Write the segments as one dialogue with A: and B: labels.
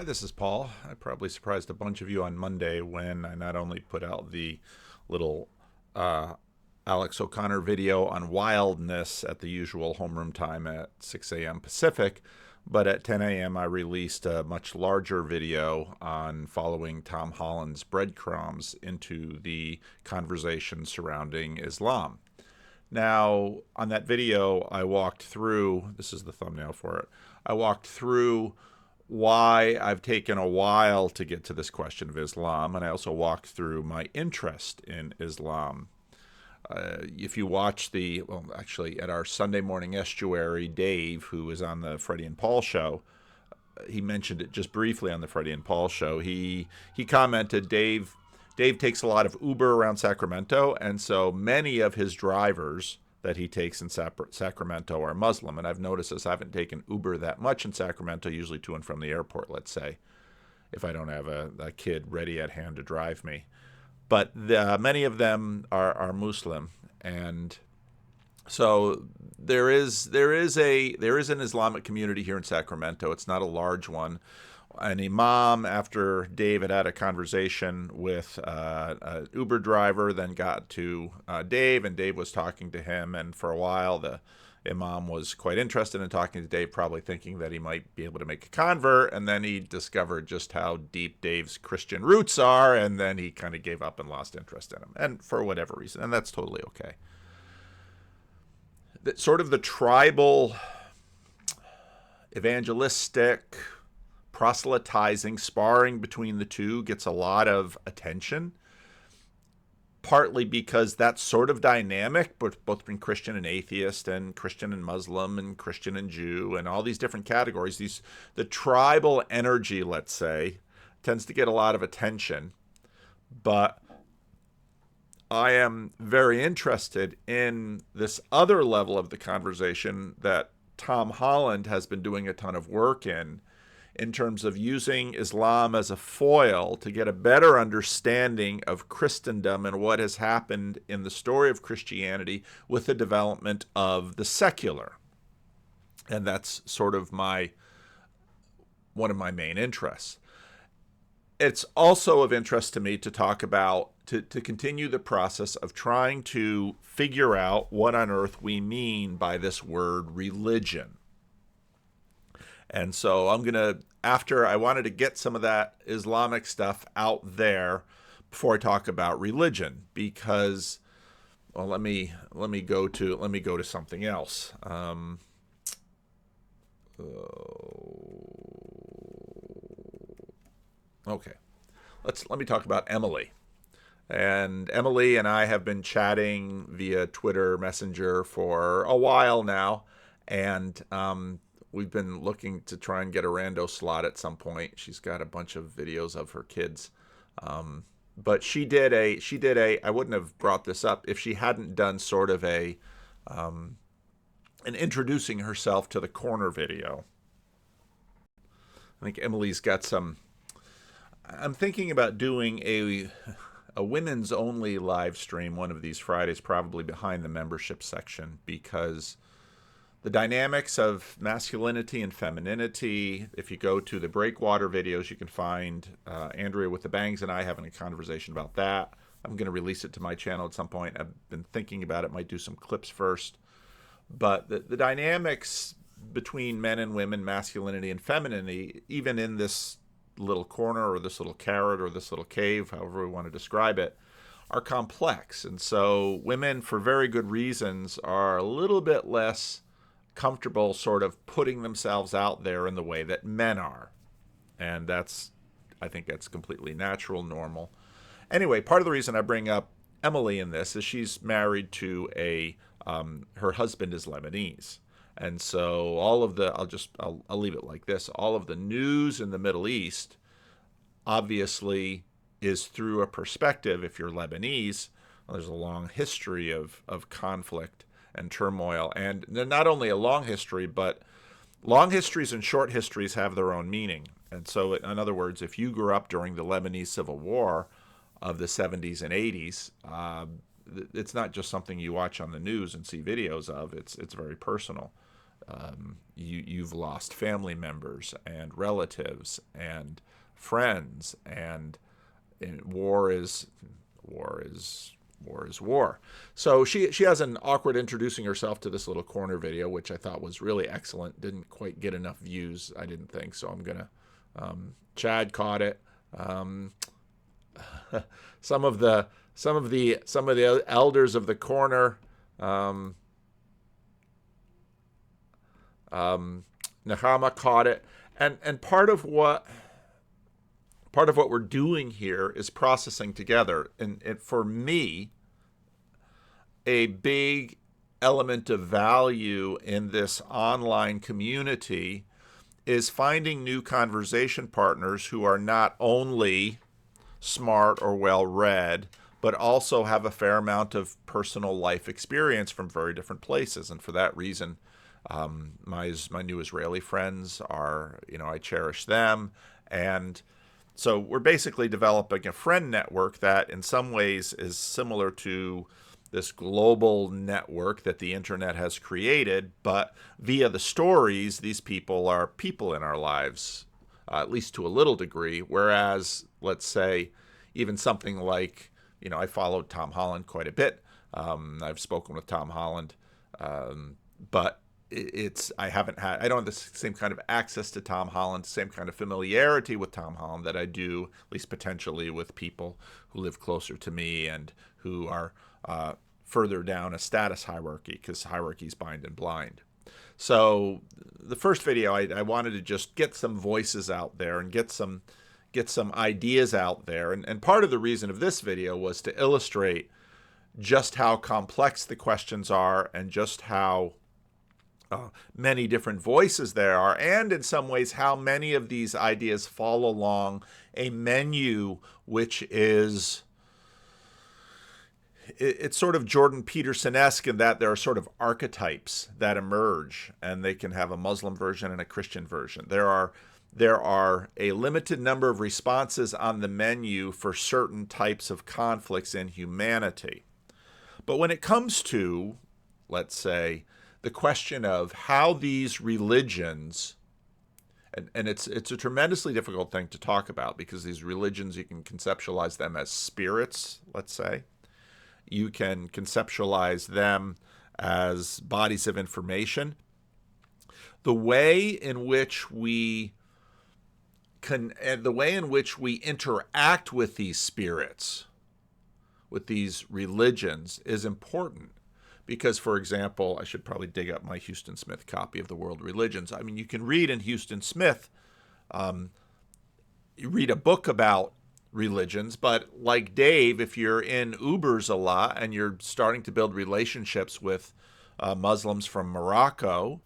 A: Hi, this is Paul. I probably surprised a bunch of you on Monday when I not only put out the little uh, Alex O'Connor video on wildness at the usual homeroom time at 6 a.m. Pacific, but at 10 a.m. I released a much larger video on following Tom Holland's breadcrumbs into the conversation surrounding Islam. Now, on that video, I walked through, this is the thumbnail for it, I walked through why I've taken a while to get to this question of Islam, and I also walked through my interest in Islam. If you watch actually, at our Sunday morning estuary, Dave, who is on the Freddie and Paul show, he mentioned it just briefly on the Freddie and Paul show. He commented, Dave takes a lot of Uber around Sacramento, and so many of his drivers that he takes in Sacramento are Muslim. And I've noticed this. I haven't taken Uber that much in Sacramento, usually to and from the airport, let's say, if I don't have a kid ready at hand to drive me. But many of them are Muslim. And so there is an Islamic community here in Sacramento. It's not a large one. An imam, after Dave had a conversation with an Uber driver, then got to Dave, and Dave was talking to him. And for a while, the imam was quite interested in talking to Dave, probably thinking that he might be able to make a convert. And then he discovered just how deep Dave's Christian roots are, and then he kind of gave up and lost interest in him, and for whatever reason. And that's totally okay. Sort of the tribal, evangelistic, proselytizing, sparring between the two gets a lot of attention, partly because that's sort of dynamic, both between Christian and atheist, and Christian and Muslim, and Christian and Jew, and all these different categories. The tribal energy, let's say, tends to get a lot of attention. But I am very interested in this other level of the conversation that Tom Holland has been doing a ton of work in terms of using Islam as a foil to get a better understanding of Christendom and what has happened in the story of Christianity with the development of the secular. And that's sort of one of my main interests. It's also of interest to me to talk about, to continue the process of trying to figure out what on earth we mean by this word religion. And so I wanted to get some of that Islamic stuff out there before I talk about religion, because, well, let me go to something else. Okay, let me talk about Emily. And Emily and I have been chatting via Twitter Messenger for a while now, and we've been looking to try and get a Randos slot at some point. She's got a bunch of videos of her kids. But she did I wouldn't have brought this up if she hadn't done sort of an introducing herself to the corner video. I think Emily's got I'm thinking about doing a women's only live stream one of these Fridays, probably behind the membership section, because the dynamics of masculinity and femininity, if you go to the Breakwater videos, you can find Andrea with the bangs and I having a conversation about that. I'm going to release it to my channel at some point. I've been thinking about it, might do some clips first. But the dynamics between men and women, masculinity and femininity, even in this little corner or this little carrot or this little cave, however we want to describe it, are complex. And so women, for very good reasons, are a little bit less comfortable sort of putting themselves out there in the way that men are. And I think that's completely natural, normal. Anyway, part of the reason I bring up Emily in this is she's married to her husband is Lebanese. And so I'll leave it like this. All of the news in the Middle East obviously is through a perspective. If you're Lebanese, there's a long history of conflict and turmoil. And not only a long history, but long histories and short histories have their own meaning. And so, in other words, if you grew up during the Lebanese Civil War of the 70s and 80s, it's not just something you watch on the news and see videos of. It's very personal. You've lost family members and relatives and friends, and war is war is war is war. So she has an awkward introducing herself to this little corner video, which I thought was really excellent. Didn't quite get enough views, I didn't think. So I'm gonna Chad caught it. Some of the elders of the corner. Nahama caught it, and part of what we're doing here is processing together. And for me, a big element of value in this online community is finding new conversation partners who are not only smart or well-read, but also have a fair amount of personal life experience from very different places. And for that reason, my new Israeli friends are, I cherish them. And so we're basically developing a friend network that in some ways is similar to this global network that the internet has created, but via the stories, these people are people in our lives, at least to a little degree. Whereas, let's say, even something like, I followed Tom Holland quite a bit. I've spoken with Tom Holland, but I don't have the same kind of access to Tom Holland, same kind of familiarity with Tom Holland that I do, at least potentially, with people who live closer to me and who are further down a status hierarchy, because hierarchies bind and blind. So the first video, I wanted to just get some voices out there and get some ideas out there. And part of the reason of this video was to illustrate just how complex the questions are and just how many different voices there are, and in some ways how many of these ideas fall along a menu which is, it's sort of Jordan Peterson-esque in that there are sort of archetypes that emerge, and they can have a Muslim version and a Christian version. There are a limited number of responses on the menu for certain types of conflicts in humanity. But when it comes to, let's say, the question of how these religions, and it's a tremendously difficult thing to talk about, because these religions, you can conceptualize them as spirits, let's say. You can conceptualize them as bodies of information. The way in which we interact with these spirits, with these religions, is important. Because, for example, I should probably dig up my Houston Smith copy of The World Religions. I mean, you can read in Houston Smith, you read a book about religions, but like Dave, if you're in Ubers a lot and you're starting to build relationships with Muslims from Morocco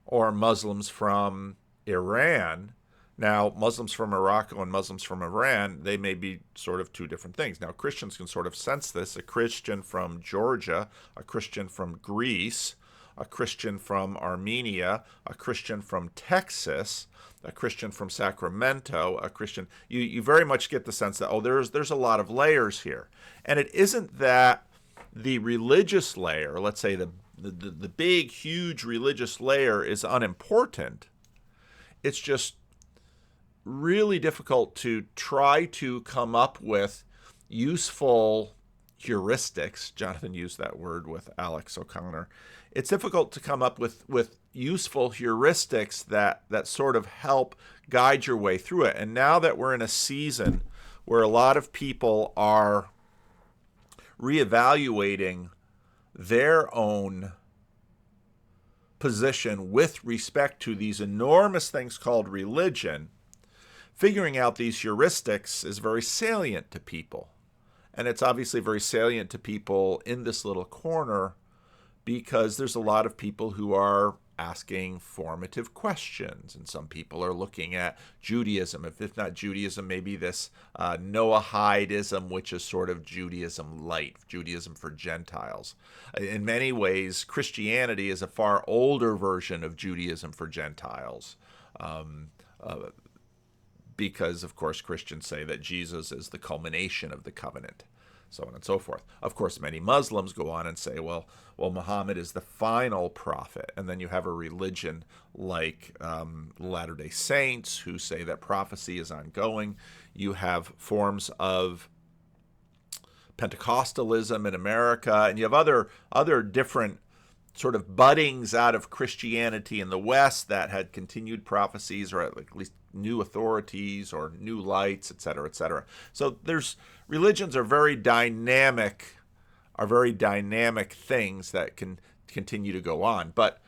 A: or Muslims from Iran. Now, Muslims from Morocco and Muslims from Iran, they may be sort of two different things. Now, Christians can sort of sense this. A Christian from Georgia, a Christian from Greece, a Christian from Armenia, a Christian from Texas, a Christian from Sacramento, a Christian. You very much get the sense that, there's a lot of layers here. And it isn't that the religious layer, let's say the big, huge religious layer, is unimportant. It's just really difficult to try to come up with useful heuristics. Jonathan used that word with Alex O'Connor. It's difficult to come up with useful heuristics that sort of help guide your way through it. And now that we're in a season where a lot of people are reevaluating their own position with respect to these enormous things called religion, figuring out these heuristics is very salient to people. And it's obviously very salient to people in this little corner because there's a lot of people who are asking formative questions. And some people are looking at Judaism. If not Judaism, maybe this Noahidism, which is sort of Judaism light, Judaism for Gentiles. In many ways, Christianity is a far older version of Judaism for Gentiles. Because, of course, Christians say that Jesus is the culmination of the covenant. so on and so forth. Of course, many Muslims go on and say, well, Muhammad is the final prophet. And then you have a religion like Latter-day Saints who say that prophecy is ongoing. You have forms of Pentecostalism in America, and you have other different sort of buddings out of Christianity in the West that had continued prophecies, or at least new authorities or new lights, et cetera, et cetera. So religions are very dynamic things that can continue to go on. But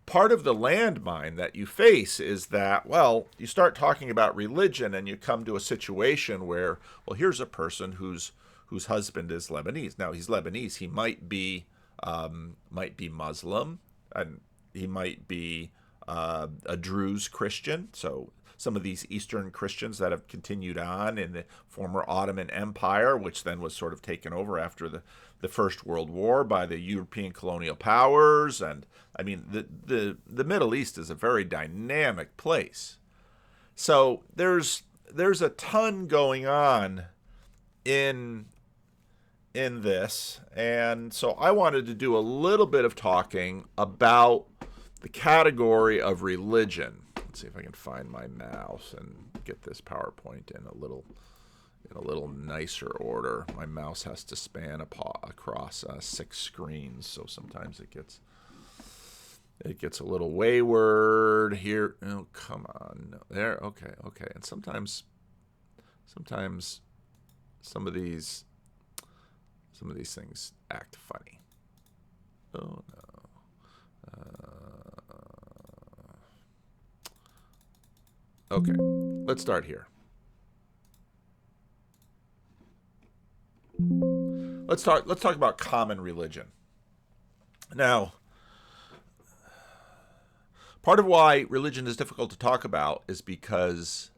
A: part of the landmine that you face is that, well, you start talking about religion and you come to a situation where, well, here's a person whose husband is Lebanese. Now, he's Lebanese. He might be Muslim, and he might be a Druze Christian. So some of these Eastern Christians that have continued on in the former Ottoman Empire, which then was sort of taken over after the First World War by the European colonial powers. And I mean, the Middle East is a very dynamic place. So there's a ton going on in this, and so I wanted to do a little bit of talking about the category of religion. Let's see if I can find my mouse and get this PowerPoint in a little nicer order. My mouse has to span across 6 screens, so sometimes it gets a little wayward here. Oh, come on, no, there. Okay, and sometimes some of these things act funny. Oh no. Okay, let's start here. Let's talk about common religion. Now, part of why religion is difficult to talk about is because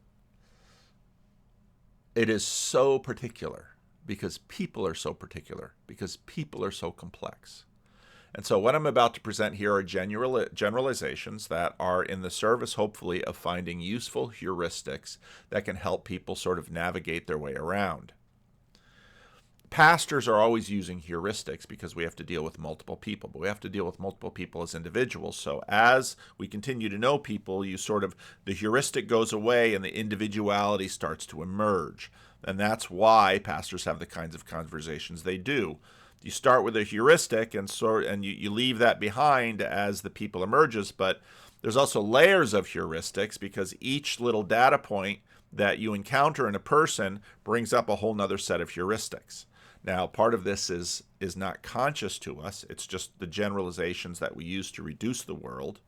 A: it is so particular. Because people are so particular, because people are so complex. And so what I'm about to present here are generalizations that are in the service, hopefully, of finding useful heuristics that can help people sort of navigate their way around. Pastors are always using heuristics because we have to deal with multiple people, but we have to deal with multiple people as individuals. So as we continue to know people, the heuristic goes away and the individuality starts to emerge. And that's why pastors have the kinds of conversations they do. You start with a heuristic and you leave that behind as the people emerges, but there's also layers of heuristics because each little data point that you encounter in a person brings up a whole nother set of heuristics. Now, part of this is not conscious to us. It's just the generalizations that we use to reduce the world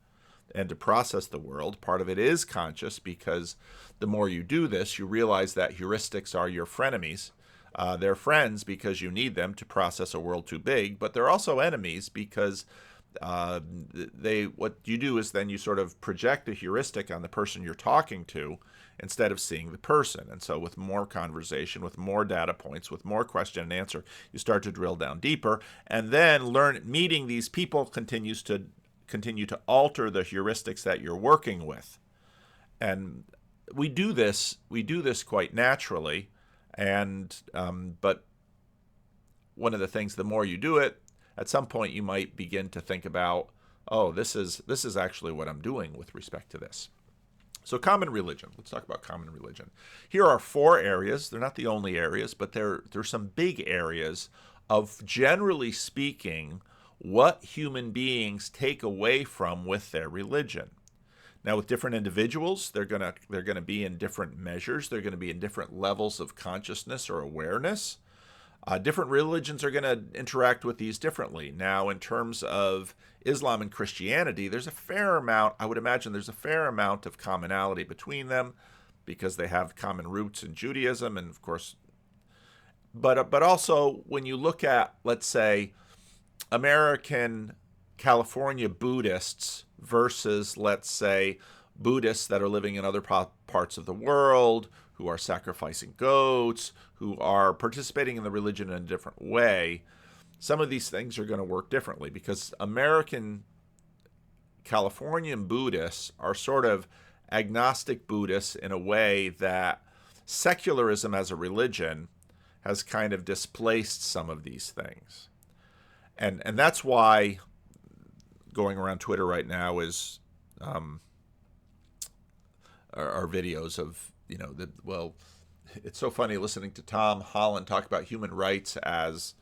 A: and to process the world. Part of it is conscious because the more you do this, you realize that heuristics are your frenemies. They're friends because you need them to process a world too big, but they're also enemies because what you do is then you sort of project a heuristic on the person you're talking to instead of seeing the person. And so with more conversation, with more data points, with more question and answer, you start to drill down deeper, and then meeting these people continue to alter the heuristics that you're working with. And we do this quite naturally. And but one of the things, the more you do it, at some point you might begin to think about, oh, this is actually what I'm doing with respect to this. So common religion. Let's talk about common religion. Here are 4 areas. They're not the only areas, but there's some big areas of, generally speaking, what human beings take away from with their religion. Now, with different individuals, they're gonna be in different measures. They're going to be in different levels of consciousness or awareness. Different religions are going to interact with these differently. Now, in terms of Islam and Christianity, there's a fair amount, I would imagine there's a fair amount of commonality between them because they have common roots in Judaism, and of course, but also when you look at, let's say, American California Buddhists versus, let's say, Buddhists that are living in other parts of the world, who are sacrificing goats, who are participating in the religion in a different way, some of these things are going to work differently because American Californian Buddhists are sort of agnostic Buddhists in a way that secularism as a religion has kind of displaced some of these things. And that's why going around Twitter right now is our videos of, it's so funny listening to Tom Holland talk about human rights as,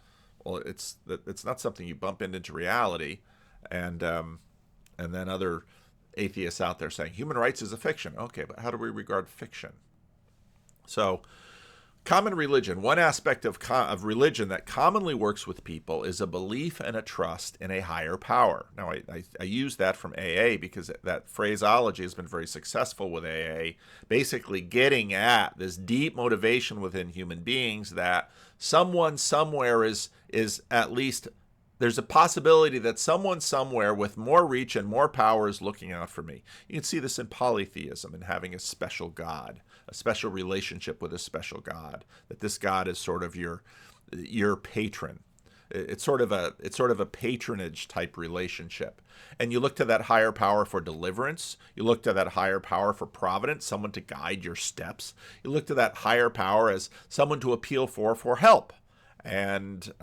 A: well, it's not something you bump into reality, and then other atheists out there saying human rights is a fiction. Okay, but how do we regard fiction? So, common religion. One aspect of religion that commonly works with people is a belief and a trust in a higher power. Now, I use that from AA because that phraseology has been very successful with AA, basically getting at this deep motivation within human beings that someone somewhere is at least, there's a possibility that someone somewhere with more reach and more power is looking out for me. You can see this in polytheism and having a special God, a special relationship with a special God, that this God is sort of your patron. It's sort of a patronage type relationship. And you look to that higher power for deliverance. You look to that higher power for providence, someone to guide your steps. You look to that higher power as someone to appeal for help. And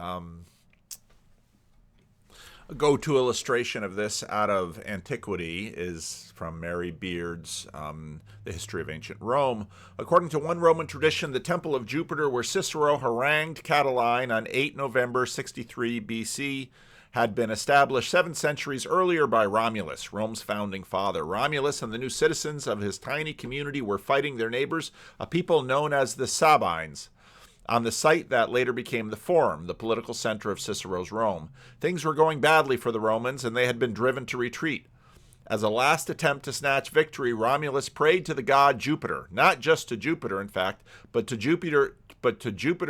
A: a go-to illustration of this out of antiquity is from Mary Beard's The History of Ancient Rome. According to one Roman tradition, the temple of Jupiter, where Cicero harangued Catiline on 8 November 63 BC, had been established 7 centuries earlier by Romulus, Rome's founding father. Romulus and the new citizens of his tiny community were fighting their neighbors, a people known as the Sabines, on the site that later became the Forum, the political center of Cicero's Rome. Things were going badly for the Romans, and they had been driven to retreat. As a last attempt to snatch victory, Romulus prayed to the god Jupiter, not just to Jupiter, in fact, but to Jupiter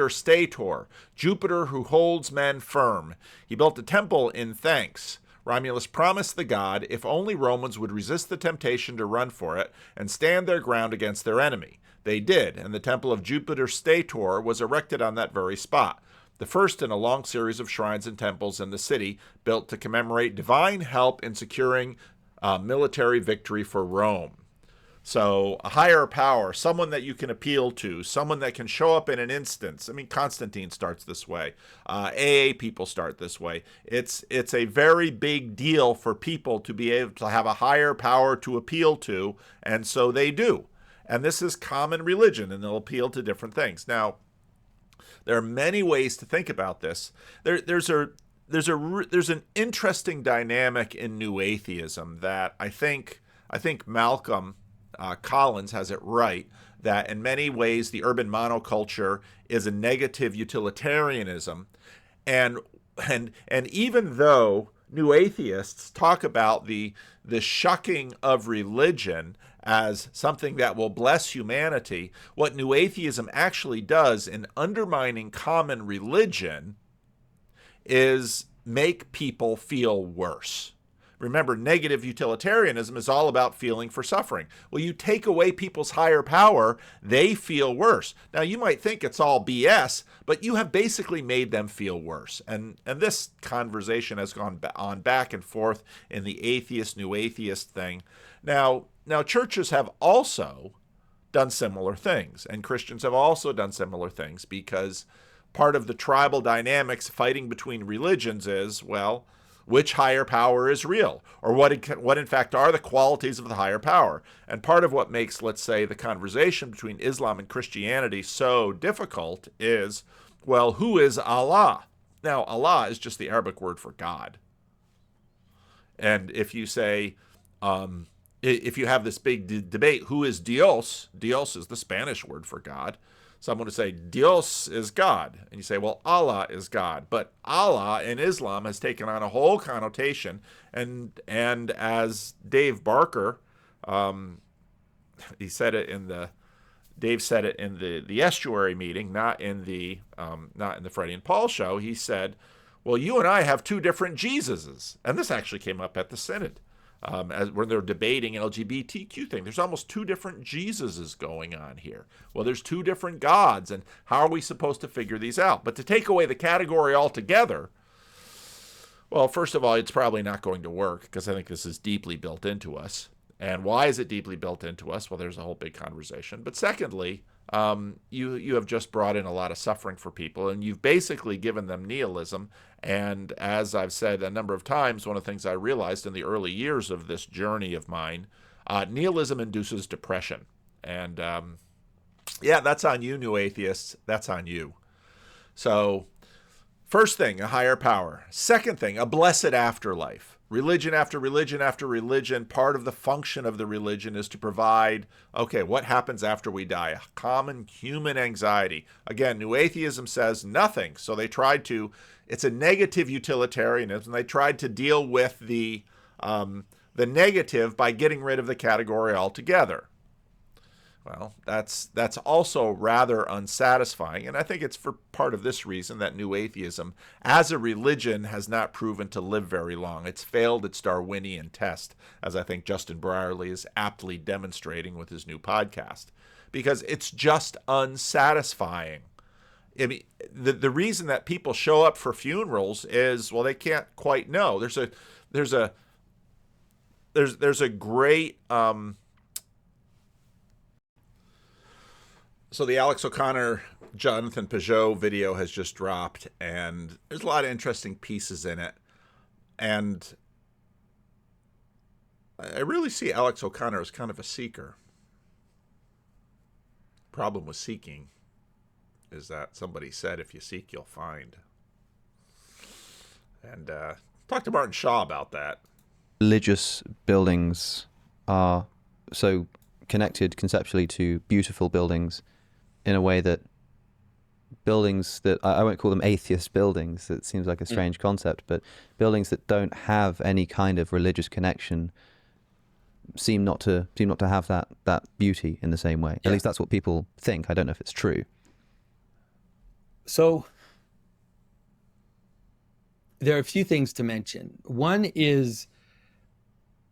A: Stator, Jupiter who holds men firm. He built a temple in thanks. Romulus promised the god if only Romans would resist the temptation to run for it and stand their ground against their enemy. They did, and the temple of Jupiter Stator was erected on that very spot, the first in a long series of shrines and temples in the city, built to commemorate divine help in securing military victory for Rome. So a higher power, someone that you can appeal to, someone that can show up in an instance. I mean, Constantine starts this way. AA people start this way. It's a very big deal for people to be able to have a higher power to appeal to, and so they do. And this is common religion, and they'll appeal to different things. Now, there are many ways to think about this. There's an interesting dynamic in New Atheism that I think Malcolm Collins has it right, that in many ways the urban monoculture is a negative utilitarianism, and even though New Atheists talk about the shucking of religion as something that will bless humanity, what New Atheism actually does in undermining common religion is make people feel worse. Remember, negative utilitarianism is all about feeling for suffering. Well, you take away people's higher power, they feel worse. Now, you might think it's all BS, but you have basically made them feel worse. And this conversation has gone on back and forth in the atheist, new atheist thing. Now, churches have also done similar things, and Christians have also done similar things, because part of the tribal dynamics fighting between religions is, well, which higher power is real, or what in fact are the qualities of the higher power. And part of what makes, let's say, the conversation between Islam and Christianity so difficult is, well, who is Allah? Now, Allah is just the Arabic word for God. And if you say, if you have this big debate, who is Dios? Dios is the Spanish word for God. Someone would say, Dios is God. And you say, well, Allah is God. But Allah in Islam has taken on a whole connotation. And as Dave Barker, Dave said it in the Estuary meeting, not in the Freddie and Paul show. He said, well, you and I have two different Jesuses. And this actually came up at the Synod. When they're debating LGBTQ thing. There's almost two different Jesuses going on here. Well, there's two different gods, and how are we supposed to figure these out? But to take away the category altogether, well, first of all, it's probably not going to work, because I think this is deeply built into us. And why is it deeply built into us? Well, there's a whole big conversation. But secondly, you have just brought in a lot of suffering for people, and you've basically given them nihilism. And as I've said a number of times, one of the things I realized in the early years of this journey of mine, nihilism induces depression. And yeah, that's on you, new atheists. That's on you. So, first thing, a higher power. Second thing, a blessed afterlife. Religion after religion after religion, part of the function of the religion is to provide, okay, what happens after we die? A common human anxiety. Again, New Atheism says nothing. So they tried to, it's a negative utilitarianism. They tried to deal with the negative by getting rid of the category altogether. Well, that's also rather unsatisfying, and I think it's for part of this reason that New Atheism, as a religion, has not proven to live very long. It's failed its Darwinian test, as I think Justin Brierley is aptly demonstrating with his new podcast, because it's just unsatisfying. I mean, the reason that people show up for funerals is, well, they can't quite know. There's a great So the Alex O'Connor, Jonathan Peugeot video has just dropped, and there's a lot of interesting pieces in it. And I really see Alex O'Connor as kind of a seeker. Problem with seeking is that somebody said, if you seek, you'll find. And talked to Martin Shaw about that.
B: Religious buildings are so connected conceptually to beautiful buildings in a way that buildings that, I won't call them atheist buildings, it seems like a strange concept, but buildings that don't have any kind of religious connection seem not to have that beauty in the same way. At least that's what people think. I don't know if it's true.
C: So there are a few things to mention. One is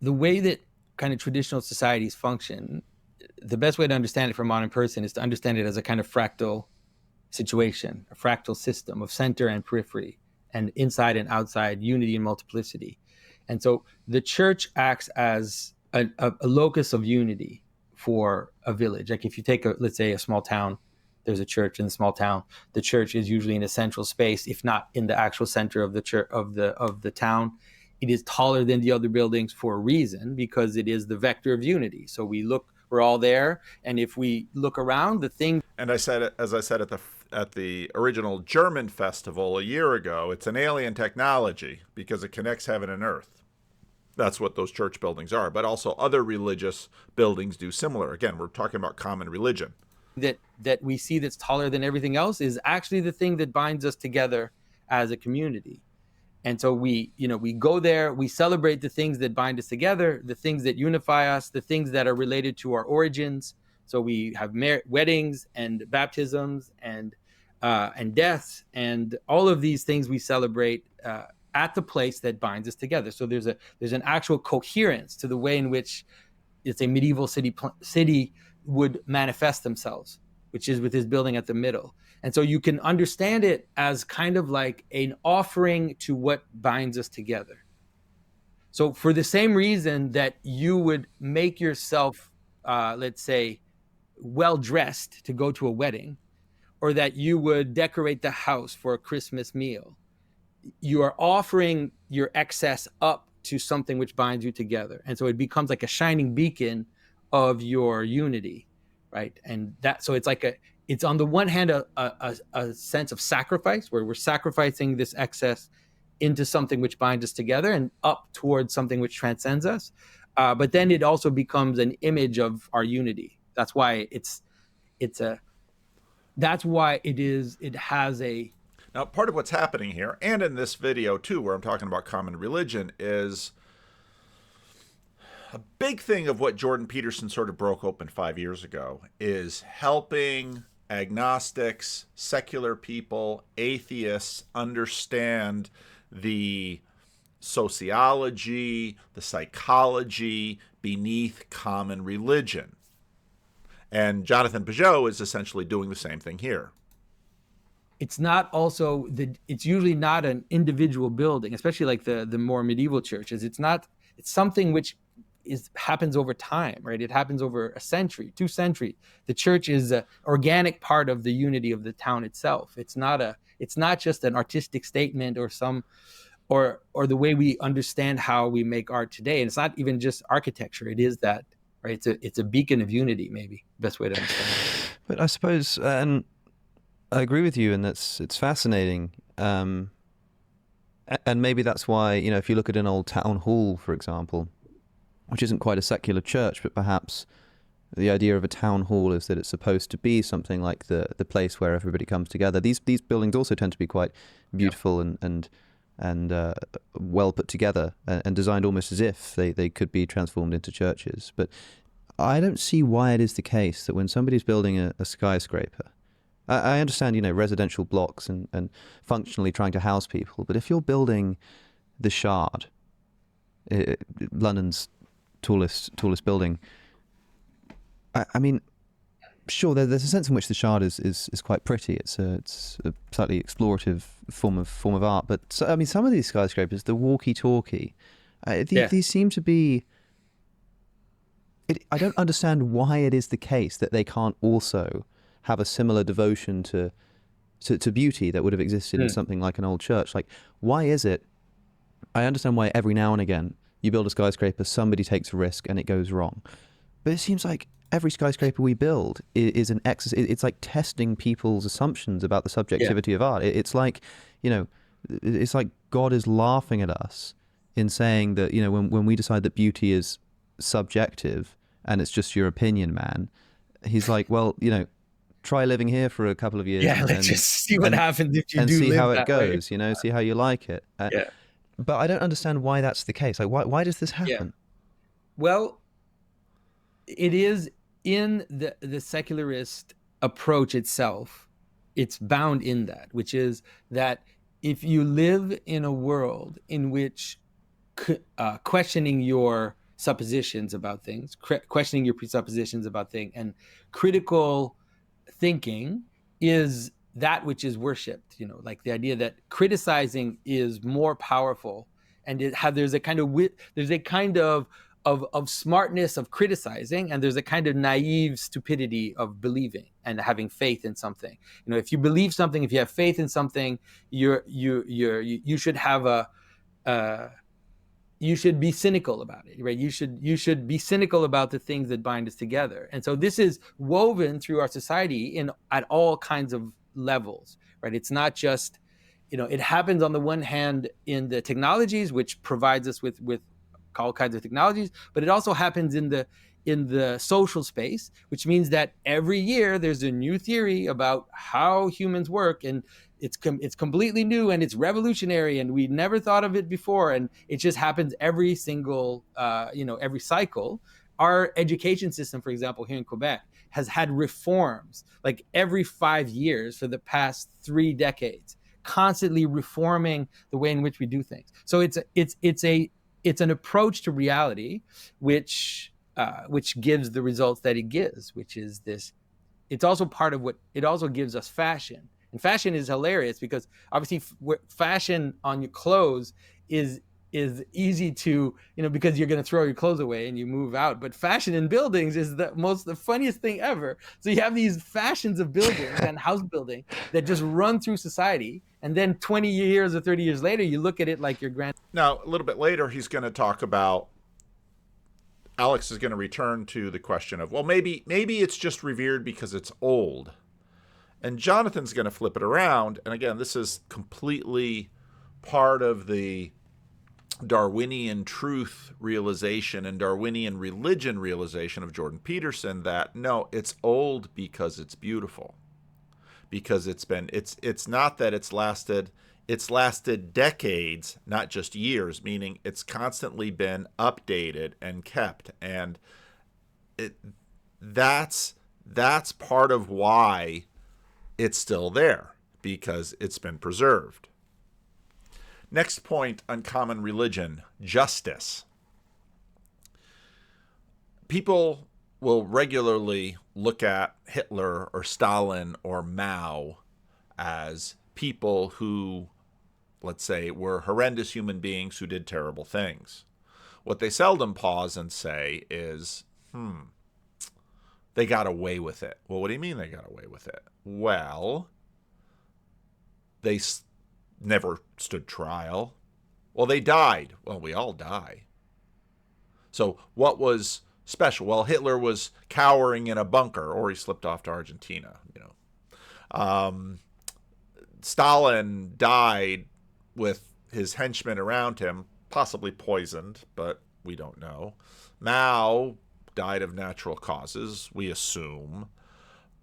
C: the way that kind of traditional societies function. The best way to understand it for a modern person is to understand it as a kind of fractal situation, a fractal system of center and periphery, and inside and outside, unity and multiplicity. And so the church acts as a locus of unity for a village. Like if you take, let's say, a small town, there's a church in the small town. The church is usually in a central space, if not in the actual center of the church of the town. It is taller than the other buildings for a reason, because it is the vector of unity. So we're all there, and if we look around, the thing.
A: And as I said at the original German festival a year ago, it's an alien technology because it connects heaven and earth. That's what those church buildings are. But also other religious buildings do similar. Again, we're talking about common religion.
C: That we see that's taller than everything else is actually the thing that binds us together as a community. And so we go there, we celebrate the things that bind us together, the things that unify us, the things that are related to our origins. So we have weddings and baptisms and deaths, and all of these things we celebrate at the place that binds us together. So there's an actual coherence to the way in which it's a medieval city would manifest themselves, which is with this building at the middle. And so you can understand it as kind of like an offering to what binds us together. So for the same reason that you would make yourself, let's say, well-dressed to go to a wedding, or that you would decorate the house for a Christmas meal, you are offering your excess up to something which binds you together. And so it becomes like a shining beacon of your unity, right? And so it's on the one hand a sense of sacrifice, where we're sacrificing this excess into something which binds us together and up towards something which transcends us. But then it also becomes an image of our unity. That's why it has a.
A: Now, part of what's happening here, and in this video too, where I'm talking about common religion, is a big thing of what Jordan Peterson sort of broke open 5 years ago is helping agnostics, secular people, atheists understand the sociology, the psychology beneath common religion. And Jonathan Peugeot is essentially doing the same thing here.
C: It's it's usually not an individual building, especially like the more medieval churches. It's something which happens over time, right? It happens over a century, 2 centuries. The church is an organic part of the unity of the town itself. It's not just an artistic statement or the way we understand how we make art today. And it's not even just architecture. It is that, right? It's a beacon of unity, maybe best way to understand it.
B: But I suppose, and I agree with you, and it's fascinating. And maybe that's why, if you look at an old town hall, for example, which isn't quite a secular church, but perhaps the idea of a town hall is that it's supposed to be something like the place where everybody comes together. These buildings also tend to be quite beautiful and well put together and designed almost as if they could be transformed into churches. But I don't see why it is the case that when somebody's building a skyscraper, I understand, residential blocks and functionally trying to house people, but if you're building the Shard, London's tallest building, I mean, sure, there's a sense in which the Shard is quite pretty. It's a slightly explorative form of art, but I mean, some of these skyscrapers, the walkie-talkie, these seem to be. I don't understand why it is the case that they can't also have a similar devotion to beauty that would have existed in something like an old church. Like, why is it? I understand why every now and again you build a skyscraper, somebody takes a risk and it goes wrong. But it seems like every skyscraper we build is an exercise. It's like testing people's assumptions about the subjectivity of art. It's like, it's like God is laughing at us in saying that, when we decide that beauty is subjective and it's just your opinion, man, he's like, well, try living here for a couple of years.
C: Yeah, let's just see what happens if you
B: and
C: do
B: see
C: live
B: how it
C: that
B: goes.
C: way.
B: See how you like it. But I don't understand why that's the case. Like, why does this happen?
C: Yeah. Well, it is in the secularist approach itself. It's bound in that, which is that if you live in a world in which questioning your suppositions about things, questioning your presuppositions about things, and critical thinking is that which is worshipped, like the idea that criticizing is more powerful, and there's a kind of smartness of criticizing, and there's a kind of naive stupidity of believing and having faith in something. If you believe something, if you have faith in something, you should have you should be cynical about it, right? You should be cynical about the things that bind us together. And so this is woven through our society at all kinds of levels, right? It's not just, it happens on the one hand in the technologies, which provides us with all kinds of technologies, but it also happens in the social space, which means that every year there's a new theory about how humans work, and it's completely new and it's revolutionary and we never thought of it before, and it just happens every single every cycle. Our education system, for example, here in Quebec, has had reforms like every 5 years for the past 3 decades, constantly reforming the way in which we do things. So it's an approach to reality which gives the results that it gives, which is this. It's also part of what it also gives us fashion. And fashion is hilarious because obviously fashion on your clothes is easy to, because you're going to throw your clothes away and you move out. But fashion in buildings is the funniest thing ever. So you have these fashions of buildings and house building that just run through society. And then 20 years or 30 years later, you look at it like your grand.
A: Now, a little bit later, he's going to talk about, Alex is going to return to the question of, well, maybe it's just revered because it's old. And Jonathan's going to flip it around. And again, this is completely part of the Darwinian truth realization and Darwinian religion realization of Jordan Peterson that no, it's old because it's beautiful. Because it's not that it's lasted decades, not just years, meaning it's constantly been updated and kept. And that's part of why it's still there, because it's been preserved. Next point on common religion, justice. People will regularly look at Hitler or Stalin or Mao as people who, let's say, were horrendous human beings who did terrible things. What they seldom pause and say is, they got away with it. Well, what do you mean they got away with it? Well, they never stood trial. Well, they died. Well, we all die. So what was special? Well, Hitler was cowering in a bunker, or he slipped off to Argentina. Stalin died with his henchmen around him, possibly poisoned, but we don't know. Mao died of natural causes, we assume,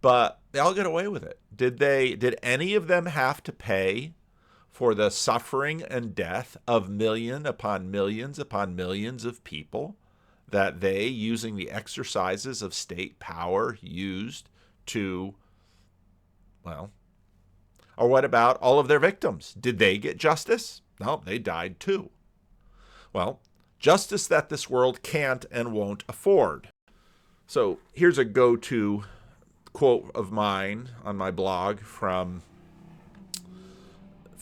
A: but they all get away with it. Did any of them have to pay for the suffering and death of million upon millions of people that they, using the exercises of state power, used to, well, or what about all of their victims? Did they get justice? No, they died too. Well, justice that this world can't and won't afford. So here's a go-to quote of mine on my blog from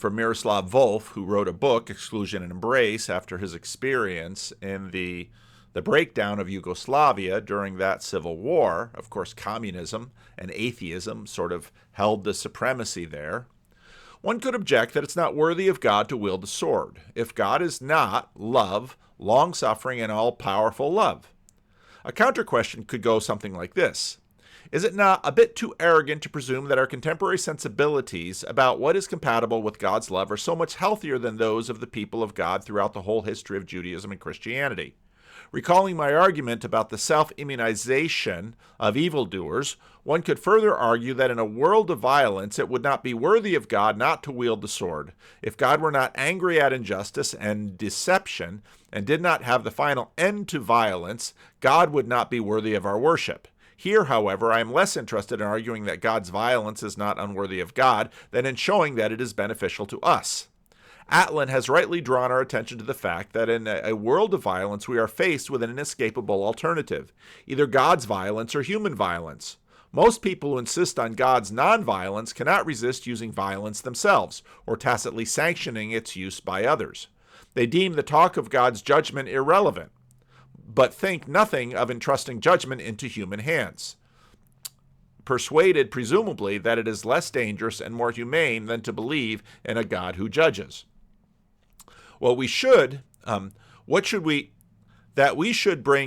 A: Miroslav Volf, who wrote a book, Exclusion and Embrace, after his experience in the breakdown of Yugoslavia during that civil war. Of course, communism and atheism sort of held the supremacy there. One could object that it's not worthy of God to wield the sword, if God is not love, long-suffering, and all-powerful love. A counter-question could go something like this. Is it not a bit too arrogant to presume that our contemporary sensibilities about what is compatible with God's love are so much healthier than those of the people of God throughout the whole history of Judaism and Christianity? Recalling my argument about the self-immunization of evildoers, one could further argue that in a world of violence, it would not be worthy of God not to wield the sword. If God were not angry at injustice and deception and did not have the final end to violence, God would not be worthy of our worship. Here, however, I am less interested in arguing that God's violence is not unworthy of God than in showing that it is beneficial to us. Atlin has rightly drawn our attention to the fact that in a world of violence, we are faced with an inescapable alternative, either God's violence or human violence. Most people who insist on God's non-violence cannot resist using violence themselves, or tacitly sanctioning its use by others. They deem the talk of God's judgment irrelevant, but think nothing of entrusting judgment into human hands, persuaded presumably that it is less dangerous and more humane than to believe in a God who judges. Well, we should bring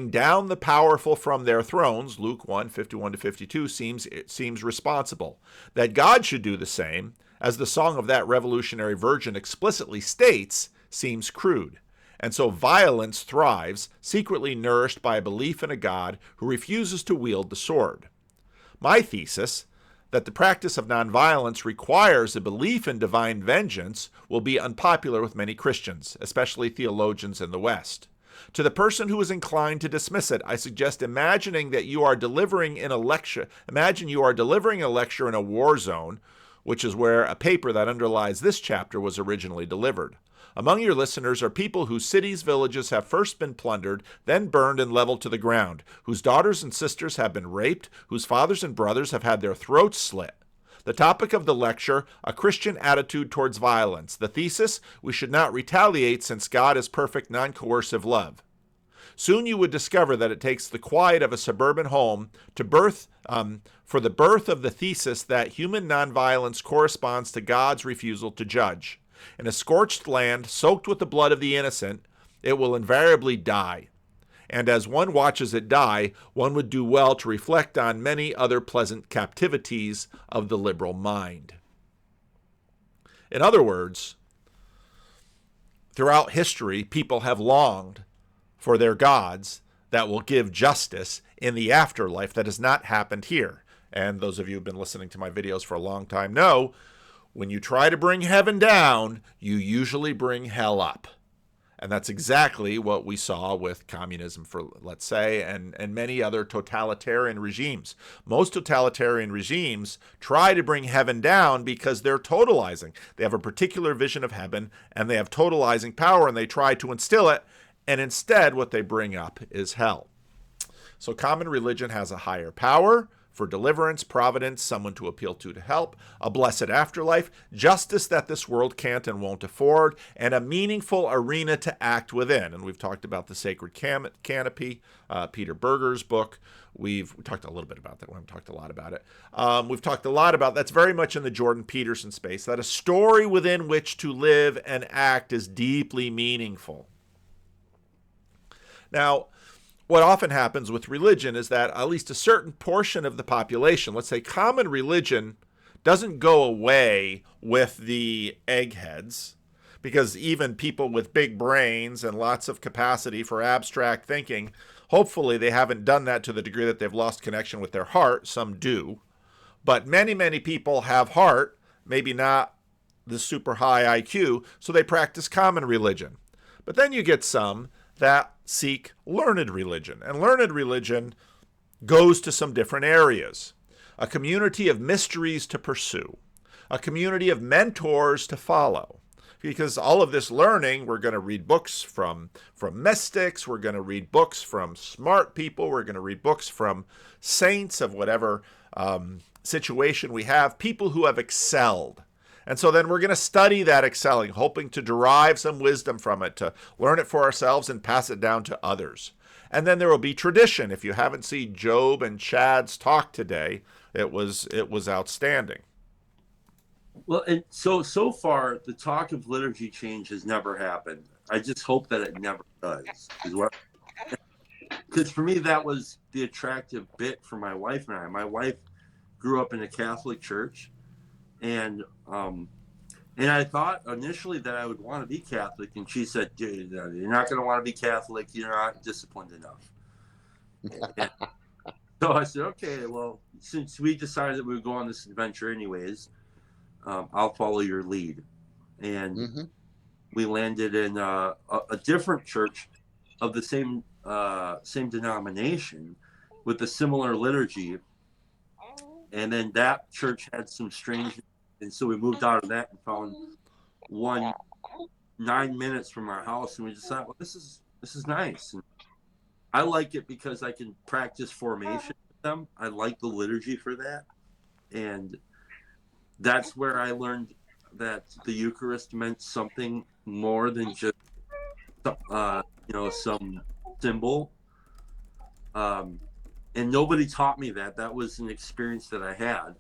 A: down the powerful from their thrones, Luke 1:51-52, seems responsible. That God should do the same, as the song of that revolutionary virgin explicitly states, seems crude. And so violence thrives, secretly nourished by a belief in a God who refuses to wield the sword. My thesis, that the practice of nonviolence requires a belief in divine vengeance, will be unpopular with many Christians, especially theologians in the West. To the person who is inclined to dismiss it, I suggest imagine you are delivering a lecture in a war zone, which is where a paper that underlies this chapter was originally delivered. Among your listeners are people whose cities, villages have first been plundered, then burned and leveled to the ground, whose daughters and sisters have been raped, whose fathers and brothers have had their throats slit. The topic of the lecture, a Christian attitude towards violence. The thesis, we should not retaliate since God is perfect, non-coercive love. Soon you would discover that it takes the quiet of a suburban home for the birth of the thesis that human nonviolence corresponds to God's refusal to judge. In a scorched land, soaked with the blood of the innocent, it will invariably die. And as one watches it die, one would do well to reflect on many other pleasant captivities of the liberal mind. In other words, throughout history, people have longed for their gods that will give justice in the afterlife. That has not happened here. And those of you who've been listening to my videos for a long time know, when you try to bring heaven down, you usually bring hell up. And that's exactly what we saw with communism, let's say, and many other totalitarian regimes. Most totalitarian regimes try to bring heaven down because they're totalizing. They have a particular vision of heaven, and they have totalizing power, and they try to instill it, and instead what they bring up is hell. So common religion has a higher power, for deliverance, providence, someone to appeal to help, a blessed afterlife, justice that this world can't and won't afford, and a meaningful arena to act within. And we've talked about the sacred canopy, Peter Berger's book. We talked a little bit about that. We haven't talked a lot about it. We've talked a lot about that's very much in the Jordan Peterson space, that a story within which to live and act is deeply meaningful. Now, what often happens with religion is that at least a certain portion of the population, let's say common religion, doesn't go away with the eggheads, because even people with big brains and lots of capacity for abstract thinking, hopefully they haven't done that to the degree that they've lost connection with their heart. Some do. But many, many people have heart, maybe not the super high IQ, so they practice common religion. But then you get some that seek learned religion. And learned religion goes to some different areas. A community of mysteries to pursue. A community of mentors to follow. Because all of this learning, we're going to read books from mystics, we're going to read books from smart people, we're going to read books from saints of whatever situation we have, people who have excelled. And so then we're going to study that excelling, hoping to derive some wisdom from it, to learn it for ourselves and pass it down to others. And then there will be tradition. If you haven't seen Job and Chad's talk today, it was outstanding.
D: Well, and so far, the talk of liturgy change has never happened. I just hope that it never does. Because for me, that was the attractive bit for my wife and I. My wife grew up in a Catholic church, and I thought initially that I would want to be Catholic, and she said, "Dude, you're not going to want to be Catholic. You're not disciplined enough." So I said, "Okay, well, since we decided that we would go on this adventure anyways, I'll follow your lead." And we landed in a different church of the same denomination with a similar liturgy. And then that church had some strange, and so we moved out of that and found one 9 minutes from our house, and we just thought, well, this is nice. And I like it because I can practice formation with them. I like the liturgy for that, and that's where I learned that the Eucharist meant something more than just some symbol. And nobody taught me that. That was an experience that I had.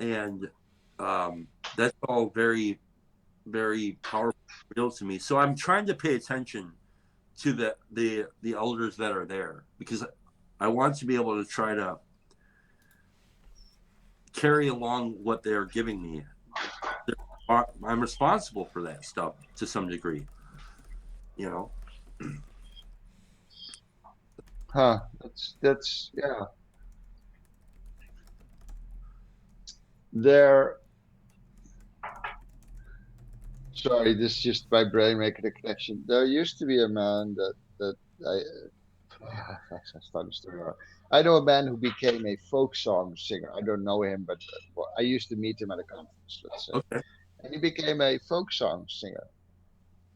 D: And that's all very, very powerful to me. So I'm trying to pay attention to the elders that are there, because I want to be able to try to carry along what they're giving me. I'm responsible for that stuff to some degree, you know.
E: Huh. That's yeah. Sorry, this is just my brain making a connection. There used to be a man that I started the story wrong. I know a man who became a folk song singer. I don't know him, but I used to meet him at a conference, let's say.
D: Okay.
E: And he became a folk song singer.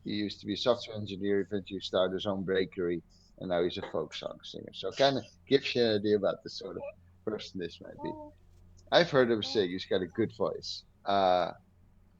E: He used to be a software engineer, eventually started his own bakery, and now he's a folk song singer. So it kind of gives you an idea about the sort of person this might be. I've heard him sing. He's got a good voice.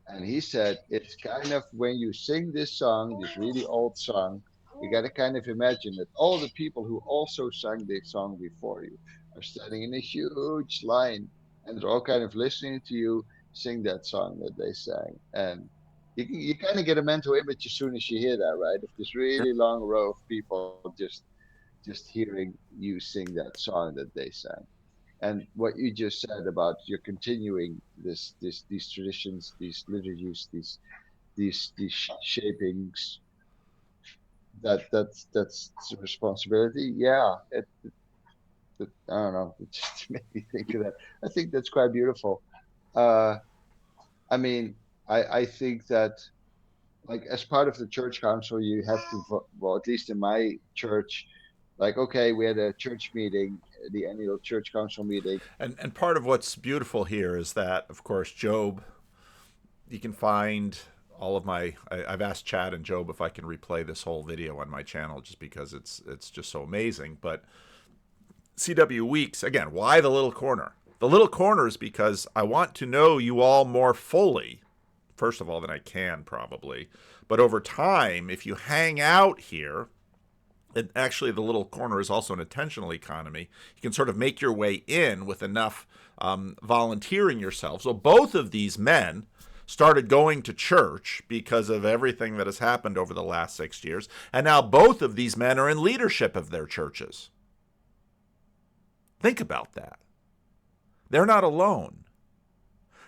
E: And he said, it's kind of when you sing this song, this really old song, you got to kind of imagine that all the people who also sang this song before you are standing in a huge line, and they're all kind of listening to you sing that song that they sang. And you kind of get a mental image as soon as you hear that, right? Of this really long row of people just hearing you sing that song that they sang. And what you just said about you're continuing these traditions, these liturgies, these shapings, that's a responsibility. Yeah, I don't know. It just made me think of that. I think that's quite beautiful. I mean, I think that, like, as part of the church council, you have to, well, at least in my church, like, okay, we had a church meeting, the annual church council meeting.
A: And part of what's beautiful here is that, of course, Job, you can find all of I've asked Chad and Job if I can replay this whole video on my channel, just because it's just so amazing. But CW Weeks, again, why the little corner? The little corner is because I want to know you all more fully, first of all, than I can probably. But over time, if you hang out here, and actually the little corner is also an attentional economy, you can sort of make your way in with enough volunteering yourself. So both of these men started going to church because of everything that has happened over the last 6 years. And now both of these men are in leadership of their churches. Think about that. They're not alone.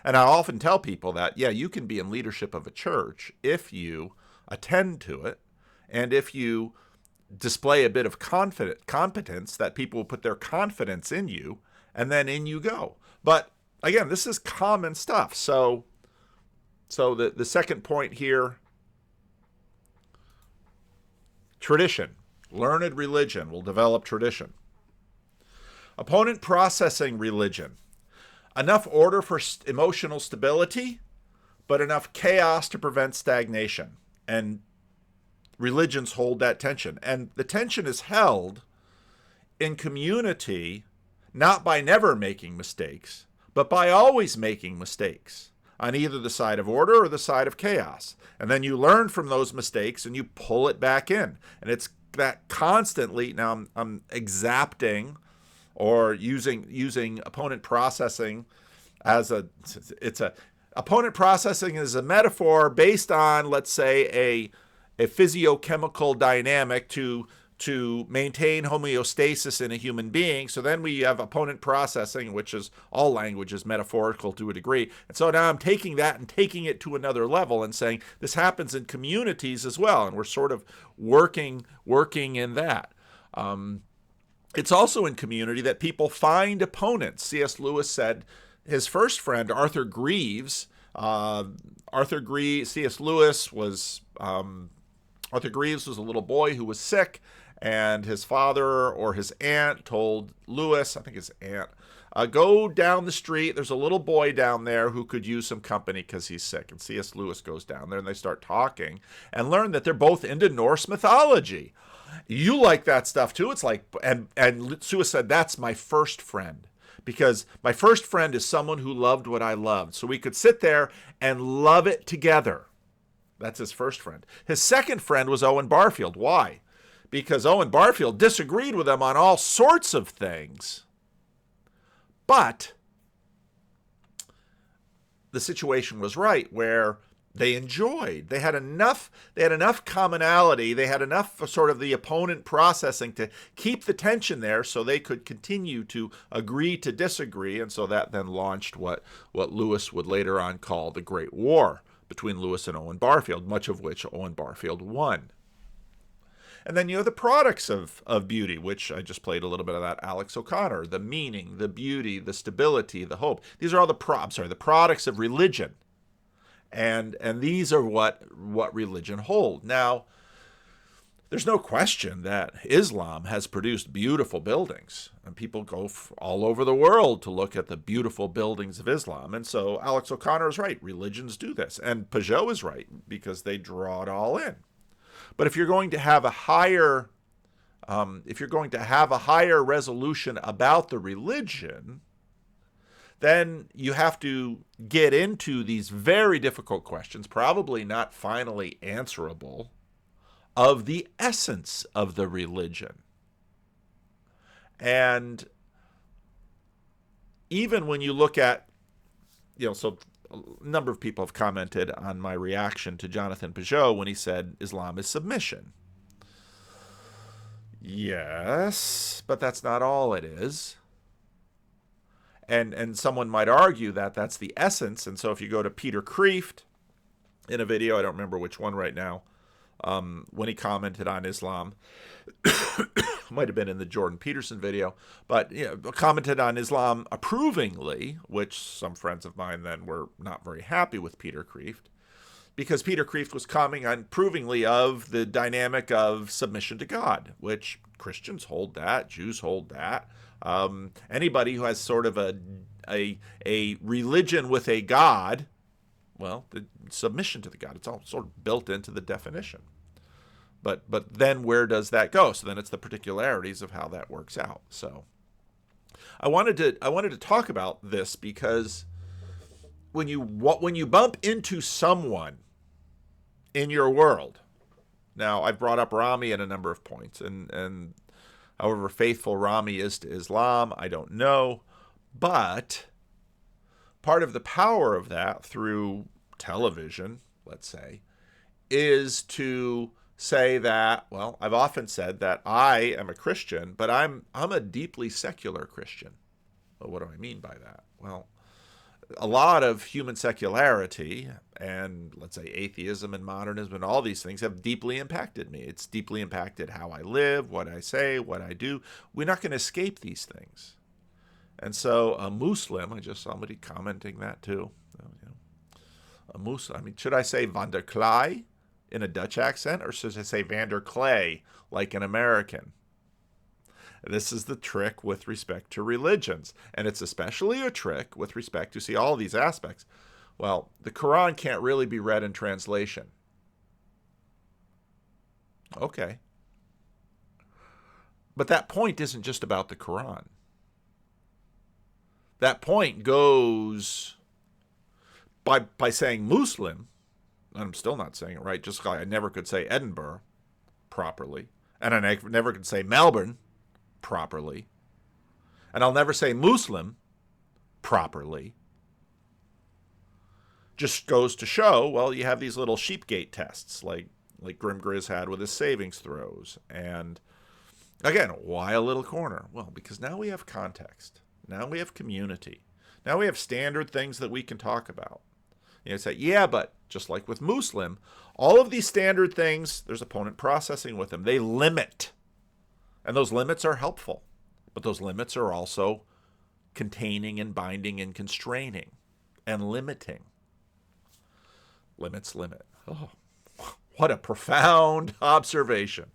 A: And I often tell people that, yeah, you can be in leadership of a church if you attend to it and if you display a bit of competence that people will put their confidence in you, and then in you go. But again, this is common stuff. So the second point here, tradition. Learned religion will develop tradition. Opponent processing religion. Enough order for emotional stability, but enough chaos to prevent stagnation. And religions hold that tension. And the tension is held in community not by never making mistakes, but by always making mistakes on either the side of order or the side of chaos. And then you learn from those mistakes and you pull it back in. And it's that constantly, now I'm exapting or using opponent processing as opponent processing is a metaphor based on, let's say, a physiochemical dynamic to maintain homeostasis in a human being. So then we have opponent processing, which is all language is metaphorical to a degree. And so now I'm taking that and taking it to another level and saying this happens in communities as well. And we're sort of working in that. It's also in community that people find opponents. C.S. Lewis said his first friend, Arthur Greaves, C.S. Lewis was, Arthur Greaves was a little boy who was sick, and his father or his aunt told Lewis, I think his aunt, go down the street. There's a little boy down there who could use some company because he's sick. And C.S. Lewis goes down there and they start talking and learn that they're both into Norse mythology. You like that stuff too. It's like, and Lewis said, that's my first friend, because my first friend is someone who loved what I loved. So we could sit there and love it together. That's his first friend. His second friend was Owen Barfield. Why? Because Owen Barfield disagreed with him on all sorts of things. But the situation was right where they enjoyed. They had enough commonality. They had enough sort of the opponent processing to keep the tension there so they could continue to agree to disagree. And so that then launched what Lewis would later on call the Great War between Lewis and Owen Barfield, much of which Owen Barfield won. And then you have the products of beauty, which I just played a little bit of that Alex O'Connor, the meaning, the beauty, the stability, the hope. These are all the products of religion. And these are what religion holds. Now, there's no question that Islam has produced beautiful buildings, and people go all over the world to look at the beautiful buildings of Islam. And so Alex O'Connor is right. Religions do this. And Peugeot is right because they draw it all in. But if you're going to have a higher resolution about the religion, then you have to get into these very difficult questions, probably not finally answerable, of the essence of the religion. And even when you look at, so a number of people have commented on my reaction to Jonathan Peugeot when he said Islam is submission. Yes, but that's not all it is. And someone might argue that that's the essence. And so if you go to Peter Kreeft in a video, I don't remember which one right now, when he commented on Islam, might have been in the Jordan Peterson video, but commented on Islam approvingly, which some friends of mine then were not very happy with Peter Kreeft, because Peter Kreeft was commenting on approvingly of the dynamic of submission to God, which Christians hold that, Jews hold that. Anybody who has sort of a religion with a God, well, the submission to the God, it's all sort of built into the definition. But then where does that go? So then it's the particularities of how that works out. So I wanted to talk about this because when you bump into someone in your world, now I've brought up Rami at a number of points, and however faithful Rami is to Islam, I don't know, but part of the power of that through television, let's say, is to say that, well, I've often said that I am a Christian, but I'm a deeply secular Christian. Well, what do I mean by that? Well, a lot of human secularity and, let's say, atheism and modernism and all these things have deeply impacted me. It's deeply impacted how I live, what I say, what I do. We're not going to escape these things. And so a Muslim, I just saw somebody commenting that too. A Muslim, I mean, should I say van der Klei in a Dutch accent, or should I say van der Klei like an American? This is the trick with respect to religions, and it's especially a trick with respect to, see, all these aspects. Well, the Quran can't really be read in translation. Okay. But that point isn't just about the Quran. That point goes by saying Muslim, and I'm still not saying it right, just like I never could say Edinburgh properly, and I never could say Melbourne properly, and I'll never say Muslim properly. Just goes to show, well, you have these little sheepgate tests like Grim Grizz had with his savings throws. And again, why a little corner? Well, because now we have context. Now we have community. Now we have standard things that we can talk about. You say, yeah, but just like with Muslim, all of these standard things, there's opponent processing with them. They limit. And those limits are helpful. But those limits are also containing and binding and constraining and limiting. Limits limit. Oh, what a profound observation.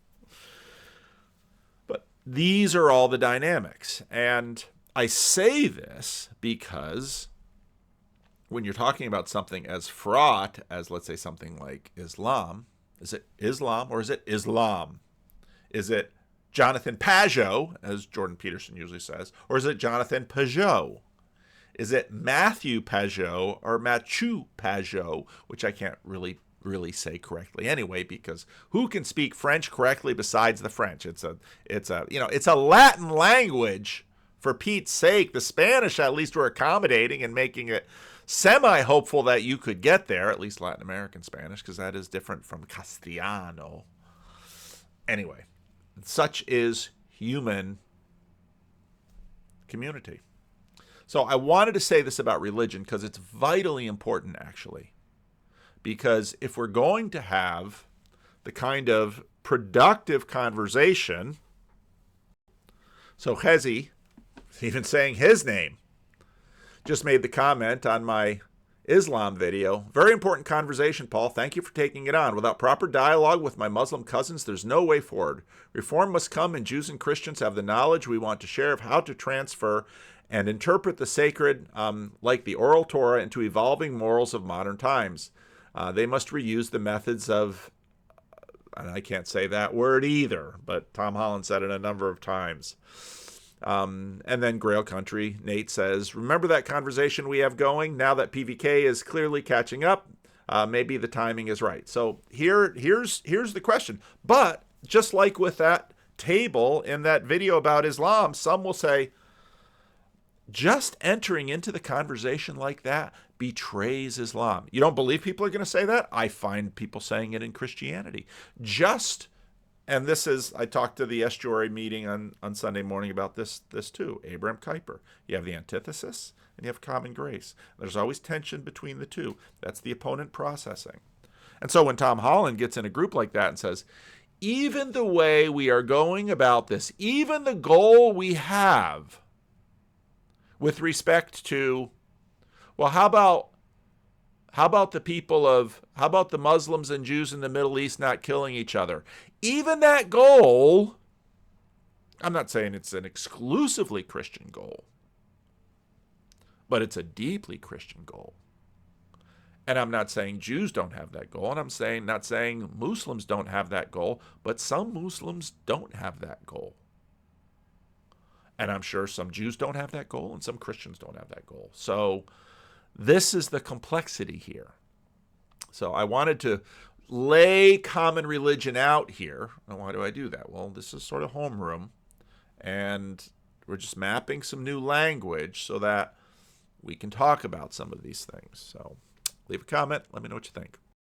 A: But these are all the dynamics. And I say this because when you're talking about something as fraught as, let's say, something like Islam, is it Islam or is it Islam? Is it Jonathan Pajot, as Jordan Peterson usually says, or is it Jonathan Pajot? Is it Matthew Pajot or Mathieu Pajot, which I can't really say correctly anyway, because who can speak French correctly besides the French? It's a Latin language, for Pete's sake. The Spanish at least were accommodating and making it semi-hopeful that you could get there, at least Latin American Spanish, because that is different from Castellano. Anyway, such is human community. So I wanted to say this about religion because it's vitally important, actually. Because if we're going to have the kind of productive conversation, so Hezi, even saying his name, just made the comment on my Islam video. Very important conversation, Paul. Thank you for taking it on. Without proper dialogue with my Muslim cousins, there's no way forward. Reform must come, and Jews and Christians have the knowledge we want to share of how to transfer and interpret the sacred, like the oral Torah, into evolving morals of modern times. They must reuse the methods of, and I can't say that word either, but Tom Holland said it a number of times. And then Grail Country, Nate says, remember that conversation we have going? Now that PVK is clearly catching up, maybe the timing is right. So here's the question. But just like with that table in that video about Islam, some will say, just entering into the conversation like that betrays Islam. You don't believe people are going to say that? I find people saying it in Christianity. And this is, I talked to the estuary meeting on Sunday morning about this too. Abraham Kuyper. You have the antithesis and you have common grace. There's always tension between the two. That's the opponent processing. And so when Tom Holland gets in a group like that and says, even the way we are going about this, even the goal we have with respect to, well, how about the Muslims and Jews in the Middle East not killing each other? Even that goal, I'm not saying it's an exclusively Christian goal, but it's a deeply Christian goal. And I'm not saying Jews don't have that goal, and I'm not saying Muslims don't have that goal, but some Muslims don't have that goal. And I'm sure some Jews don't have that goal and some Christians don't have that goal. So this is the complexity here. So I wanted to lay common religion out here. And why do I do that? Well, this is sort of homeroom. And we're just mapping some new language so that we can talk about some of these things. So leave a comment. Let me know what you think.